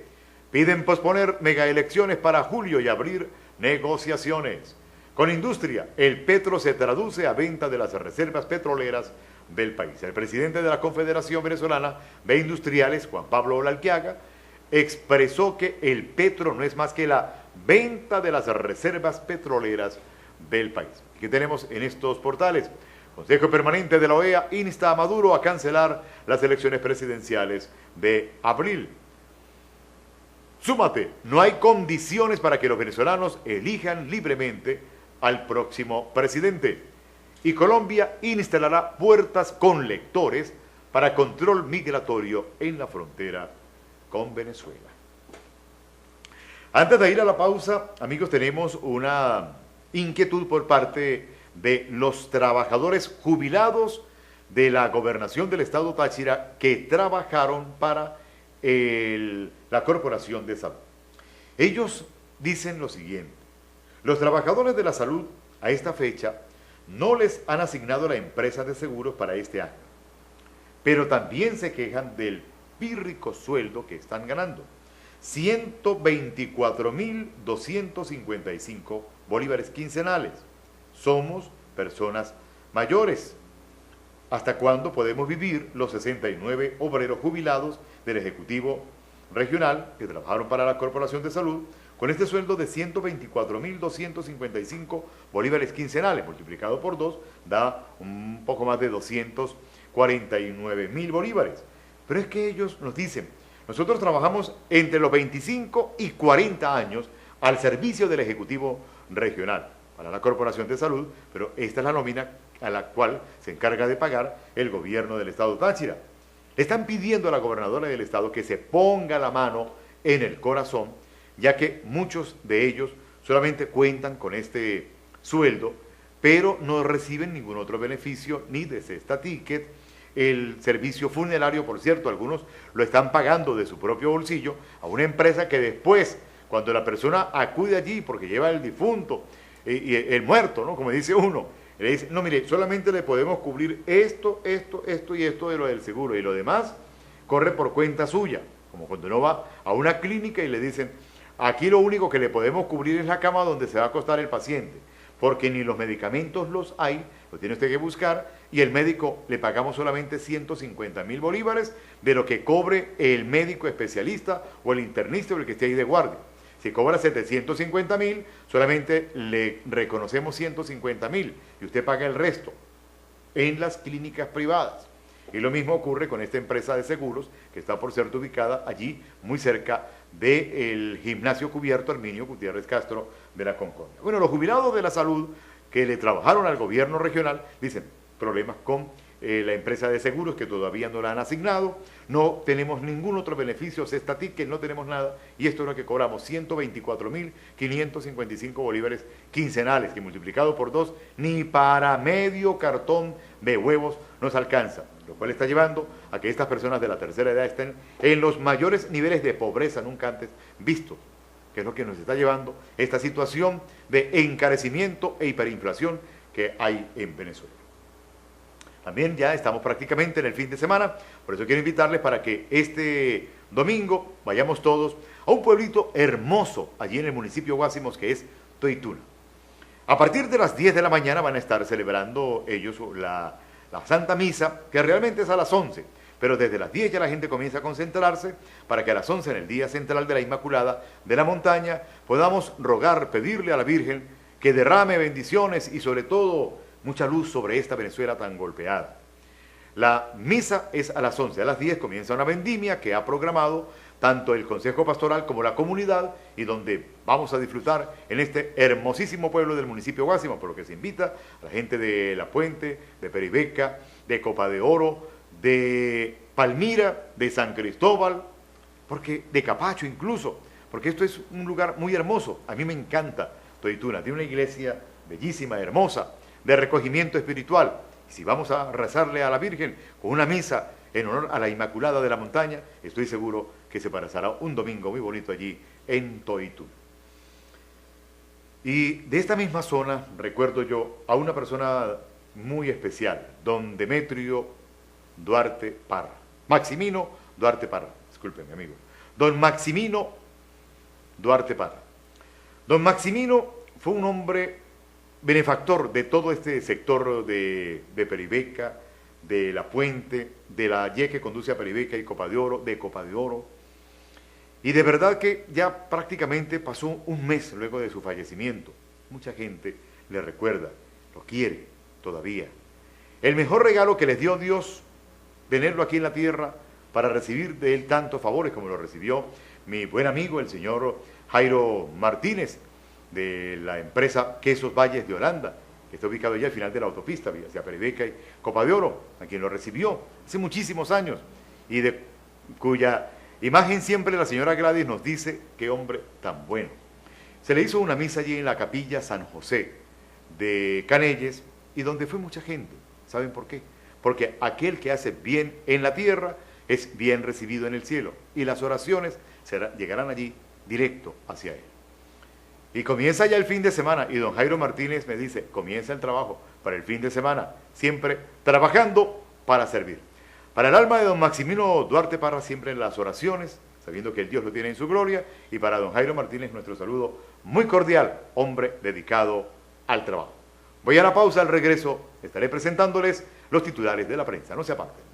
Piden posponer megaelecciones para julio y abrir negociaciones. Con industria, el petro se traduce a venta de las reservas petroleras del país. El presidente de la Confederación Venezolana de Industriales, Juan Pablo Olalquiaga, expresó que el petro no es más que la venta de las reservas petroleras del país. ¿Qué tenemos en estos portales? Consejo Permanente de la OEA insta a Maduro a cancelar las elecciones presidenciales de abril. Súmate, no hay condiciones para que los venezolanos elijan libremente al próximo presidente. Y Colombia instalará puertas con lectores para control migratorio en la frontera con Venezuela. Antes de ir a la pausa, amigos, tenemos una inquietud por parte de los trabajadores jubilados de la gobernación del estado Táchira que trabajaron para la Corporación de Salud. Ellos dicen lo siguiente: los trabajadores de la salud a esta fecha no les han asignado la empresa de seguros para este año, pero también se quejan del pírrico sueldo que están ganando, 124.255 bolívares quincenales. Somos personas mayores. ¿Hasta cuándo podemos vivir los 69 obreros jubilados del Ejecutivo Regional que trabajaron para la Corporación de Salud con este sueldo de 124.255 bolívares quincenales? Multiplicado por 2 da un poco más de 249.000 bolívares. Pero es que ellos nos dicen: nosotros trabajamos entre los 25 y 40 años al servicio del Ejecutivo Regional para la Corporación de Salud, pero esta es la nómina a la cual se encarga de pagar el gobierno del estado Táchira. Le están pidiendo a la gobernadora del estado que se ponga la mano en el corazón, ya que muchos de ellos solamente cuentan con este sueldo, pero no reciben ningún otro beneficio, ni de cesta ticket. El servicio funerario, por cierto, algunos lo están pagando de su propio bolsillo a una empresa que después, cuando la persona acude allí porque lleva el difunto y el muerto, ¿no?, como dice uno, le dice: no, mire, solamente le podemos cubrir esto y esto de lo del seguro, y lo demás corre por cuenta suya. Como cuando uno va a una clínica y le dicen: aquí lo único que le podemos cubrir es la cama donde se va a acostar el paciente, porque ni los medicamentos los hay, lo tiene usted que buscar, y el médico le pagamos solamente 150.000 bolívares de lo que cobre el médico especialista o el internista o el que esté ahí de guardia. Si cobra 750.000, solamente le reconocemos 150.000 y usted paga el resto en las clínicas privadas. Y lo mismo ocurre con esta empresa de seguros que está, por cierto, ubicada allí muy cerca del gimnasio cubierto Arminio Gutiérrez Castro de la Concordia. Bueno, los jubilados de la salud que le trabajaron al gobierno regional dicen problemas con la empresa de seguros que todavía no la han asignado, no tenemos ningún otro beneficio, Cestatic, que no tenemos nada, y esto es lo que cobramos, 124.555 bolívares quincenales, que multiplicado por 2, ni para medio cartón de huevos nos alcanza, lo cual está llevando a que estas personas de la tercera edad estén en los mayores niveles de pobreza nunca antes vistos, que es lo que nos está llevando esta situación de encarecimiento e hiperinflación que hay en Venezuela. También ya estamos prácticamente en el fin de semana, por eso quiero invitarles para que este domingo vayamos todos a un pueblito hermoso allí en el municipio de Guásimos, que es Toituna. A partir de las 10 de la mañana van a estar celebrando ellos la Santa Misa, que realmente es a las 11, pero desde las 10 ya la gente comienza a concentrarse para que a las 11, en el día central de la Inmaculada de la Montaña, podamos rogar, pedirle a la Virgen que derrame bendiciones y sobre todo mucha luz sobre esta Venezuela tan golpeada. La misa es a las 11, a las 10 comienza una vendimia que ha programado tanto el Consejo Pastoral como la comunidad y donde vamos a disfrutar en este hermosísimo pueblo del municipio de Guásimos, por lo que se invita a la gente de La Puente, de Peribeca, de Copa de Oro, de Palmira, de San Cristóbal, porque de Capacho incluso, porque esto es un lugar muy hermoso. A mí me encanta Toituna, tiene una iglesia bellísima, hermosa, de recogimiento espiritual. Y si vamos a rezarle a la Virgen con una misa en honor a la Inmaculada de la Montaña, estoy seguro que se pasará un domingo muy bonito allí en Toituna. Y de esta misma zona recuerdo yo a una persona muy especial, don Demetrio Duarte Parra, Maximino Duarte Parra, disculpen mi amigo, don Maximino Duarte Parra. Don Maximino fue un hombre benefactor de todo este sector de Peribeca, de La Puente, de la Y que conduce a Peribeca y Copa de Oro, de Copa de Oro. Y de verdad que ya prácticamente pasó un mes luego de su fallecimiento. Mucha gente le recuerda, lo quiere todavía. El mejor regalo que les dio Dios, tenerlo aquí en la tierra para recibir de él tantos favores como lo recibió mi buen amigo, el señor Jairo Martínez, de la empresa Quesos Valles de Holanda, que está ubicado ya al final de la autopista, hacia Peribeca y Copa de Oro, a quien lo recibió hace muchísimos años, y de cuya imagen siempre la señora Gladys nos dice, qué hombre tan bueno. Se le hizo una misa allí en la capilla San José de Canelles, y donde fue mucha gente. ¿Saben por qué? Porque aquel que hace bien en la tierra es bien recibido en el cielo, y las oraciones llegarán allí directo hacia él. Y comienza ya el fin de semana, y don Jairo Martínez me dice, comienza el trabajo para el fin de semana, siempre trabajando para servir. Para el alma de don Maximino Duarte Parra, siempre en las oraciones, sabiendo que el Dios lo tiene en su gloria, y para don Jairo Martínez nuestro saludo muy cordial, hombre dedicado al trabajo. Voy a la pausa, al regreso estaré presentándoles los titulares de la prensa, no se aparten.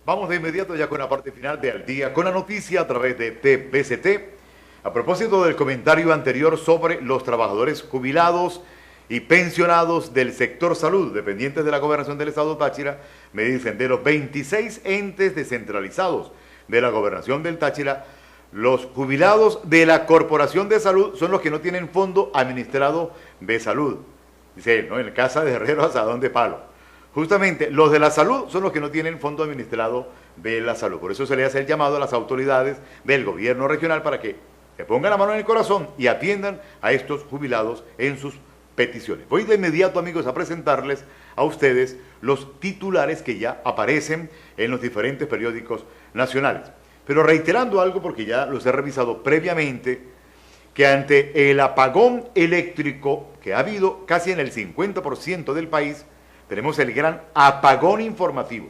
Vamos de inmediato ya con la parte final de Al Día con la Noticia a través de TVCT. A propósito del comentario anterior sobre los trabajadores jubilados y pensionados del sector salud, dependientes de la Gobernación del Estado Táchira, me dicen, de los 26 entes descentralizados de la Gobernación del Táchira, los jubilados de la Corporación de Salud son los que no tienen fondo administrado de salud. Dice él, ¿no? En casa de herrero, asadón de palo. Justamente, los de la salud son los que no tienen fondo administrado de la salud. Por eso se le hace el llamado a las autoridades del gobierno regional para que se pongan la mano en el corazón y atiendan a estos jubilados en sus peticiones. Voy de inmediato, amigos, a presentarles a ustedes los titulares que ya aparecen en los diferentes periódicos nacionales. Pero reiterando algo, porque ya los he revisado previamente, que ante el apagón eléctrico que ha habido casi en el 50% del país, tenemos el gran apagón informativo,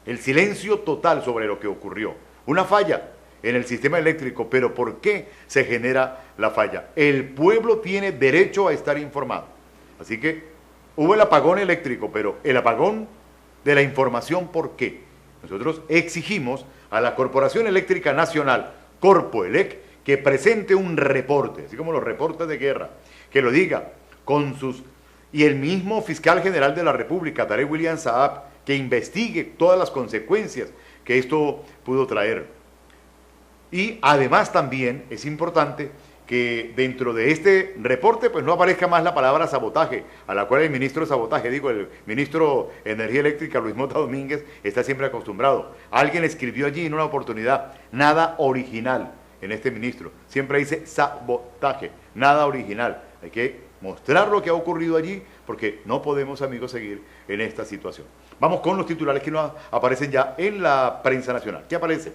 el silencio total sobre lo que ocurrió, una falla en el sistema eléctrico. Pero ¿por qué se genera la falla? El pueblo tiene derecho a estar informado. Así que hubo el apagón eléctrico, pero el apagón de la información, ¿por qué? Nosotros exigimos a la Corporación Eléctrica Nacional, Corpoelec, que presente un reporte, así como los reportes de guerra, que lo diga con sus... Y el mismo fiscal general de la República, Tarek William Saab, que investigue todas las consecuencias que esto pudo traer. Y además también es importante que dentro de este reporte pues no aparezca más la palabra sabotaje, a la cual el ministro de sabotaje, el ministro de Energía Eléctrica, Luis Mota Domínguez, está siempre acostumbrado. Alguien escribió allí en una oportunidad, nada original en este ministro, siempre dice sabotaje, nada original. Hay que mostrar lo que ha ocurrido allí, porque no podemos, amigos, seguir en esta situación. Vamos con los titulares que nos aparecen ya en la prensa nacional. ¿Qué aparece?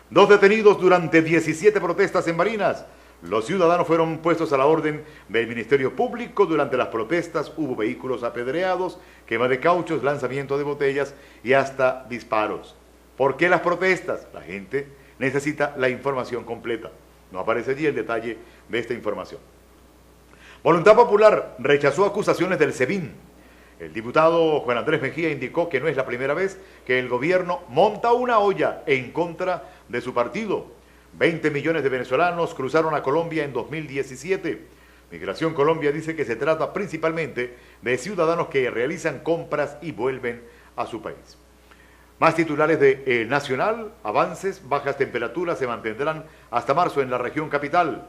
2 detenidos durante 17 protestas en Barinas. Los ciudadanos fueron puestos a la orden del Ministerio Público. Durante las protestas hubo vehículos apedreados, quema de cauchos, lanzamiento de botellas y hasta disparos. ¿Por qué las protestas? La gente necesita la información completa. No aparece allí el detalle de esta información. Voluntad Popular rechazó acusaciones del SEBIN. El diputado Juan Andrés Mejía indicó que no es la primera vez que el gobierno monta una olla en contra de su partido. 20 millones de venezolanos cruzaron a Colombia en 2017. Migración Colombia dice que se trata principalmente de ciudadanos que realizan compras y vuelven a su país. Más titulares de Nacional: avances, bajas temperaturas se mantendrán hasta marzo en la región capital.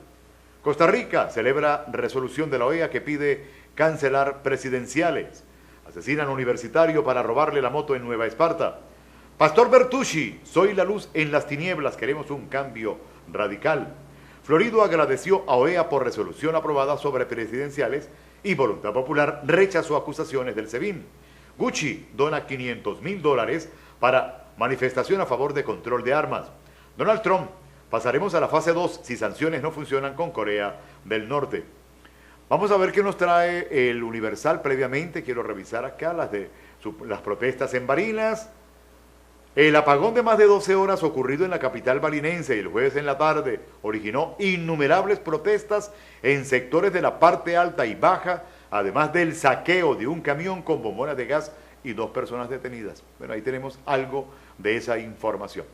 Costa Rica celebra resolución de la OEA que pide cancelar presidenciales. Asesinan universitario para robarle la moto en Nueva Esparta. Pastor Bertucci, soy la luz en las tinieblas, queremos un cambio radical. Florido agradeció a OEA por resolución aprobada sobre presidenciales y Voluntad Popular rechazó acusaciones del SEBIN. Gucci dona $500.000 para manifestación a favor de control de armas. Donald Trump, pasaremos a la fase 2 si sanciones no funcionan con Corea del Norte. Vamos a ver qué nos trae el Universal previamente. Quiero revisar acá las protestas en Barinas. El apagón de más de 12 horas ocurrido en la capital barinense el jueves en la tarde originó innumerables protestas en sectores de la parte alta y baja, además del saqueo de un camión con bombonas de gas y 2 personas detenidas. Bueno, ahí tenemos algo de esa información.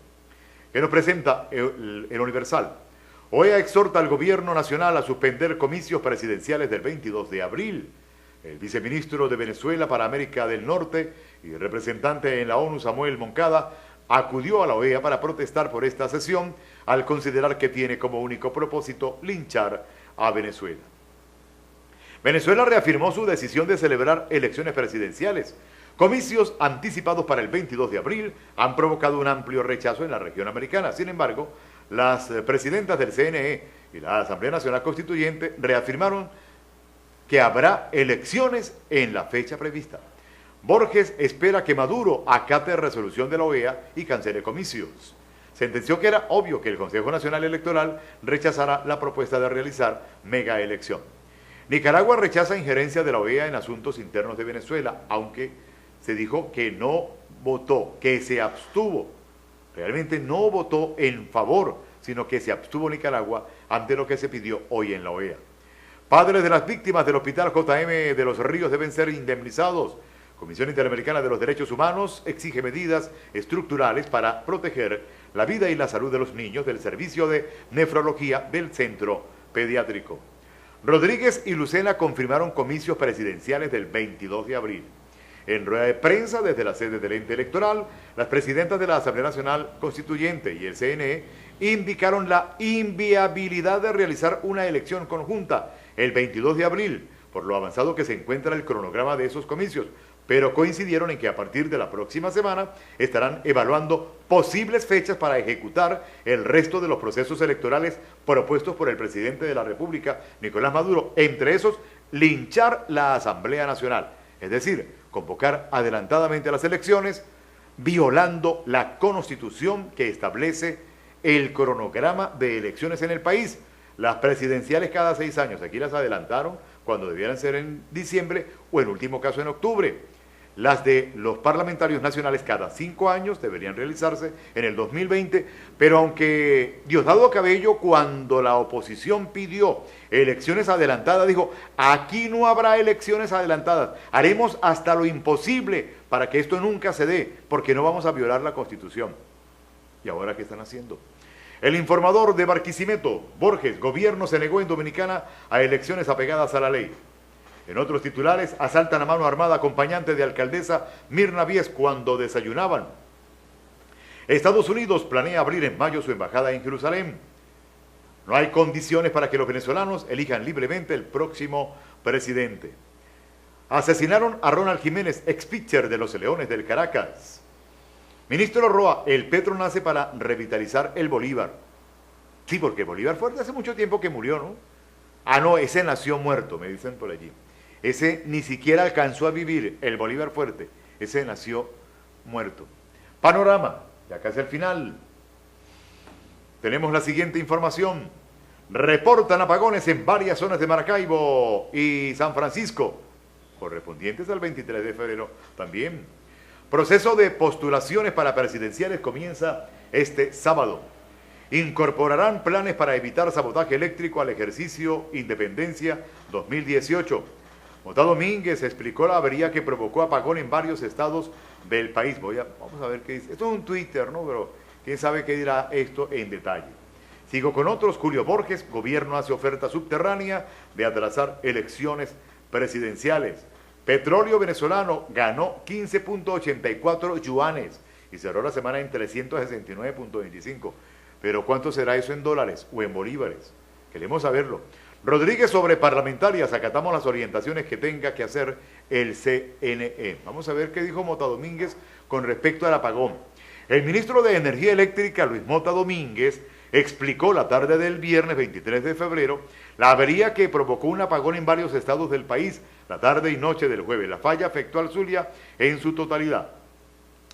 ¿Qué nos presenta el Universal? OEA exhorta al gobierno nacional a suspender comicios presidenciales del 22 de abril. El viceministro de Venezuela para América del Norte y representante en la ONU, Samuel Moncada, acudió a la OEA para protestar por esta sesión al considerar que tiene como único propósito linchar a Venezuela. Venezuela reafirmó su decisión de celebrar elecciones presidenciales. Comicios anticipados para el 22 de abril han provocado un amplio rechazo en la región americana. Sin embargo, las presidentas del CNE y la Asamblea Nacional Constituyente reafirmaron que habrá elecciones en la fecha prevista. Borges espera que Maduro acate resolución de la OEA y cancele comicios. Sentenció que era obvio que el Consejo Nacional Electoral rechazara la propuesta de realizar mega elección. Nicaragua rechaza injerencia de la OEA en asuntos internos de Venezuela, aunque se dijo que no votó, que se abstuvo. Realmente no votó en favor, sino que se abstuvo Nicaragua ante lo que se pidió hoy en la OEA. Padres de las víctimas del Hospital JM de Los Ríos deben ser indemnizados. Comisión Interamericana de los Derechos Humanos exige medidas estructurales para proteger la vida y la salud de los niños del servicio de nefrología del centro pediátrico. Rodríguez y Lucena confirmaron comicios presidenciales del 22 de abril. En rueda de prensa desde la sede del ente electoral, las presidentas de la Asamblea Nacional Constituyente y el CNE indicaron la inviabilidad de realizar una elección conjunta el 22 de abril, por lo avanzado que se encuentra el cronograma de esos comicios, pero coincidieron en que a partir de la próxima semana estarán evaluando posibles fechas para ejecutar el resto de los procesos electorales propuestos por el presidente de la República, Nicolás Maduro, entre esos, linchar la Asamblea Nacional, es decir, convocar adelantadamente a las elecciones, violando la Constitución que establece el cronograma de elecciones en el país. Las presidenciales cada 6 años, aquí las adelantaron cuando debieran ser en diciembre o en último caso en octubre. Las de los parlamentarios nacionales cada 5 años deberían realizarse en el 2020, pero aunque Diosdado Cabello, cuando la oposición pidió elecciones adelantadas, dijo, aquí no habrá elecciones adelantadas, haremos hasta lo imposible para que esto nunca se dé, porque no vamos a violar la Constitución. ¿Y ahora qué están haciendo? El informador de Barquisimeto, Borges, gobierno se negó en Dominicana a elecciones apegadas a la ley. En otros titulares, asaltan a mano armada acompañante de alcaldesa Mirna Vies cuando desayunaban. Estados Unidos planea abrir en mayo su embajada en Jerusalén. No hay condiciones para que los venezolanos elijan libremente el próximo presidente. Asesinaron a Ronald Jiménez, ex-pitcher de los Leones del Caracas. Ministro Roa, el petro nace para revitalizar el Bolívar. Sí, porque Bolívar fue hace mucho tiempo que murió, ¿no? Ah, no, ese nació muerto, me dicen por allí. Ese ni siquiera alcanzó a vivir, el Bolívar fuerte. Ese nació muerto. Panorama, ya casi al final. Tenemos la siguiente información. Reportan apagones en varias zonas de Maracaibo y San Francisco, correspondientes al 23 de febrero también. Proceso de postulaciones para presidenciales comienza este sábado. Incorporarán planes para evitar sabotaje eléctrico al ejercicio Independencia 2018. Mota Domínguez explicó la avería que provocó apagón en varios estados del país. Vamos a ver qué dice. Esto es un Twitter, ¿no? Pero quién sabe qué dirá esto en detalle. Sigo con otros. Julio Borges, gobierno hace oferta subterránea de atrasar elecciones presidenciales. Petróleo venezolano ganó 15.84 yuanes y cerró la semana en 369.25. Pero ¿cuánto será eso en dólares o en bolívares? Queremos saberlo. Rodríguez sobre parlamentarias, acatamos las orientaciones que tenga que hacer el CNE. Vamos a ver qué dijo Mota Domínguez con respecto al apagón. El ministro de Energía Eléctrica, Luis Mota Domínguez, explicó la tarde del viernes 23 de febrero la avería que provocó un apagón en varios estados del país la tarde y noche del jueves. La falla afectó al Zulia en su totalidad.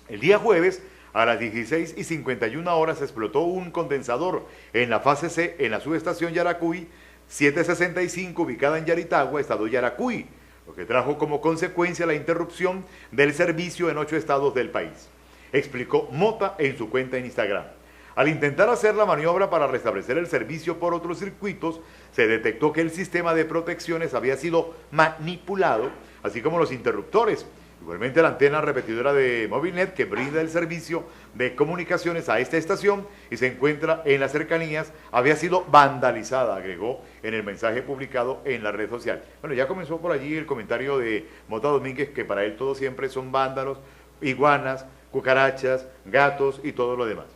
El día jueves, a las 16:51 horas, explotó un condensador en la fase C en la subestación Yaracuy 765, ubicada en Yaritagua, estado Yaracuy, lo que trajo como consecuencia la interrupción del servicio en 8 estados del país, explicó Mota en su cuenta en Instagram. Al intentar hacer la maniobra para restablecer el servicio por otros circuitos, se detectó que el sistema de protecciones había sido manipulado, así como los interruptores. Igualmente la antena repetidora de Movilnet que brinda el servicio de comunicaciones a esta estación y se encuentra en las cercanías había sido vandalizada, agregó en el mensaje publicado en la red social. Bueno, ya comenzó por allí el comentario de Mota Domínguez que para él todo siempre son vándalos, iguanas, cucarachas, gatos y todo lo demás.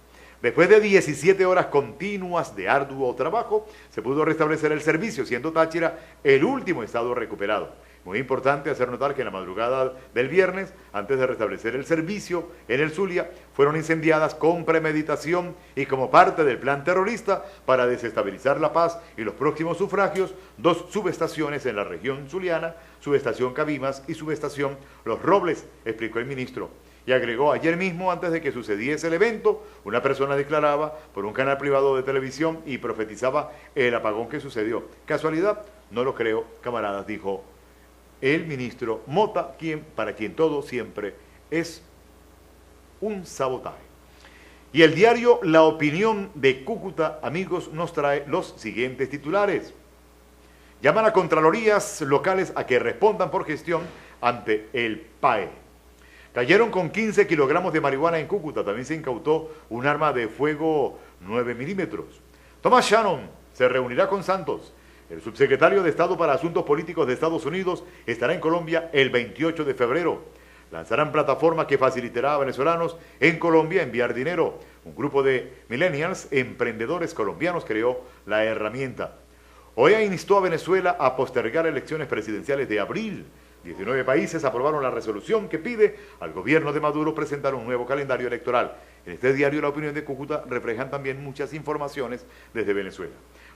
Después de 17 horas continuas de arduo trabajo, se pudo restablecer el servicio, siendo Táchira el último estado recuperado. Muy importante hacer notar que en la madrugada del viernes, antes de restablecer el servicio en el Zulia, fueron incendiadas con premeditación y como parte del plan terrorista para desestabilizar la paz y los próximos sufragios, 2 subestaciones en la región zuliana, subestación Cabimas y subestación Los Robles, explicó el ministro. Y agregó, ayer mismo, antes de que sucediese el evento, una persona declaraba por un canal privado de televisión y profetizaba el apagón que sucedió. ¿Casualidad? No lo creo, camaradas, dijo el ministro Mota, para quien todo siempre es un sabotaje. Y el diario La Opinión de Cúcuta, amigos, nos trae los siguientes titulares. Llaman a contralorías locales a que respondan por gestión ante el PAE. Cayeron con 15 kilogramos de marihuana en Cúcuta. También se incautó un arma de fuego 9 milímetros. Thomas Shannon se reunirá con Santos. El subsecretario de Estado para Asuntos Políticos de Estados Unidos estará en Colombia el 28 de febrero. Lanzarán plataforma que facilitará a venezolanos en Colombia enviar dinero. Un grupo de millennials, emprendedores colombianos, creó la herramienta. OEA instó a Venezuela a postergar elecciones presidenciales de abril. 19 países aprobaron la resolución que pide al gobierno de Maduro presentar un nuevo calendario electoral. En este diario La Opinión de Cúcuta reflejan también muchas informaciones desde Venezuela.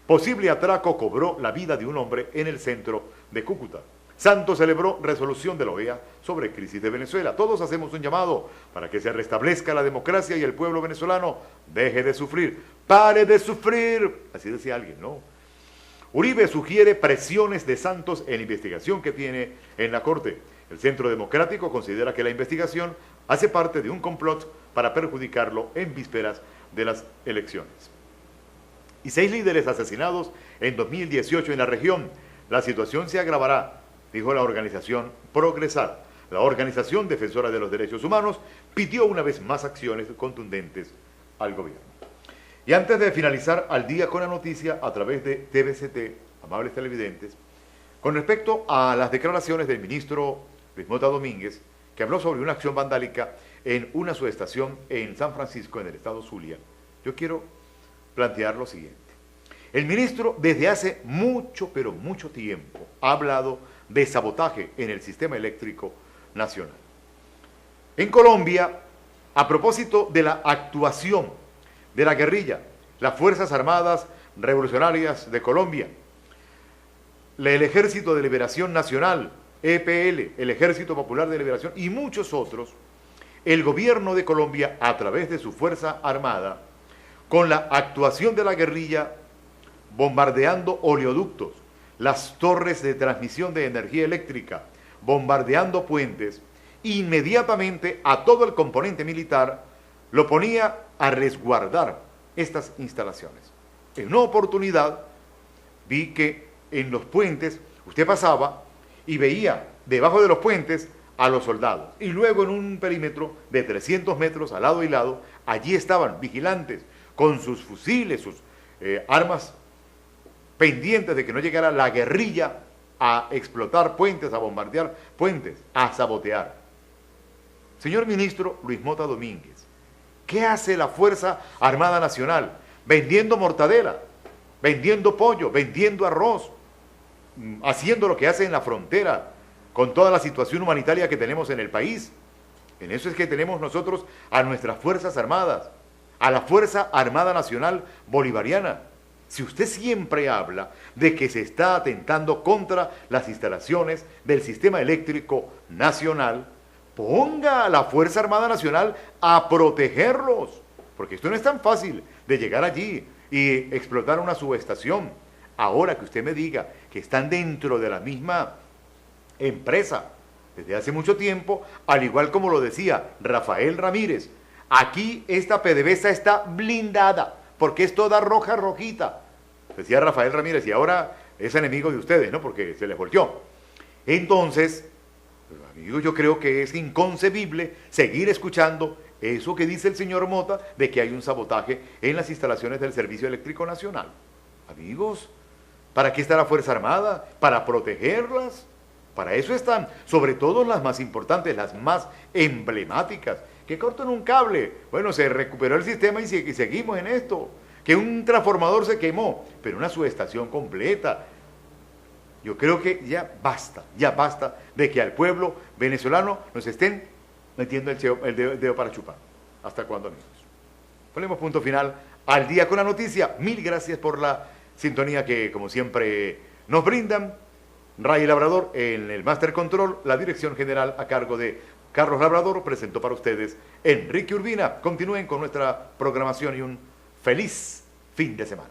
Posible atraco cobró la vida de un hombre en el centro de Cúcuta. Santos celebró resolución de la OEA sobre crisis de Venezuela. Todos hacemos un llamado para que se restablezca la democracia y el pueblo venezolano deje de sufrir. ¡Pare de sufrir! Así decía alguien, ¿no? Uribe sugiere presiones de Santos en la investigación que tiene en la Corte. El Centro Democrático considera que la investigación hace parte de un complot para perjudicarlo en vísperas de las elecciones. Y 6 líderes asesinados en 2018 en la región. La situación se agravará, dijo la organización Progresar. La organización defensora de los derechos humanos pidió una vez más acciones contundentes al gobierno. Y antes de finalizar al día con la noticia a través de TVCT, amables televidentes, con respecto a las declaraciones del ministro Luis Mota Domínguez, que habló sobre una acción vandálica en una subestación en San Francisco, en el estado Zulia, yo quiero plantear lo siguiente. El ministro desde hace mucho, pero mucho tiempo, ha hablado de sabotaje en el sistema eléctrico nacional. En Colombia, a propósito de la actuación de la guerrilla, las Fuerzas Armadas Revolucionarias de Colombia, el Ejército de Liberación Nacional, EPL, el Ejército Popular de Liberación y muchos otros, el gobierno de Colombia, a través de su Fuerza Armada, con la actuación de la guerrilla, bombardeando oleoductos, las torres de transmisión de energía eléctrica, bombardeando puentes, inmediatamente a todo el componente militar lo ponía a resguardar estas instalaciones. En una oportunidad vi que en los puentes usted pasaba y veía debajo de los puentes a los soldados, y luego en un perímetro de 300 metros al lado y lado, allí estaban vigilantes con sus fusiles, sus armas, pendientes de que no llegara la guerrilla a explotar puentes, a bombardear puentes, a sabotear. Señor ministro Luis Mota Domínguez, ¿qué hace la Fuerza Armada Nacional? Vendiendo mortadela, vendiendo pollo, vendiendo arroz, haciendo lo que hace en la frontera, con toda la situación humanitaria que tenemos en el país. En eso es que tenemos nosotros a nuestras Fuerzas Armadas, a la Fuerza Armada Nacional Bolivariana. Si usted siempre habla de que se está atentando contra las instalaciones del sistema eléctrico nacional, ponga a la Fuerza Armada Nacional a protegerlos, porque esto no es tan fácil de llegar allí y explotar una subestación. Ahora que usted me diga que están dentro de la misma empresa desde hace mucho tiempo, al igual como lo decía Rafael Ramírez, aquí esta PDVSA está blindada, porque es toda roja, rojita, decía Rafael Ramírez, y ahora es enemigo de ustedes, ¿no? Porque se les volteó. Entonces, amigos, yo creo que es inconcebible seguir escuchando eso que dice el señor Mota de que hay un sabotaje en las instalaciones del Servicio Eléctrico Nacional. Amigos, ¿para qué está la Fuerza Armada? ¿Para protegerlas? Para eso están, sobre todo las más importantes, las más emblemáticas. Que cortan un cable, bueno, se recuperó el sistema y seguimos en esto. Que un transformador se quemó, pero una subestación completa. Yo creo que ya basta de que al pueblo venezolano nos estén metiendo el dedo para chupar. ¿Hasta cuándo, amigos? Ponemos punto final al día con la noticia. Mil gracias por la sintonía que, como siempre, nos brindan. Ray Labrador en el Master Control, la dirección general a cargo de Carlos Labrador, presentó para ustedes Enrique Urbina. Continúen con nuestra programación y un feliz fin de semana.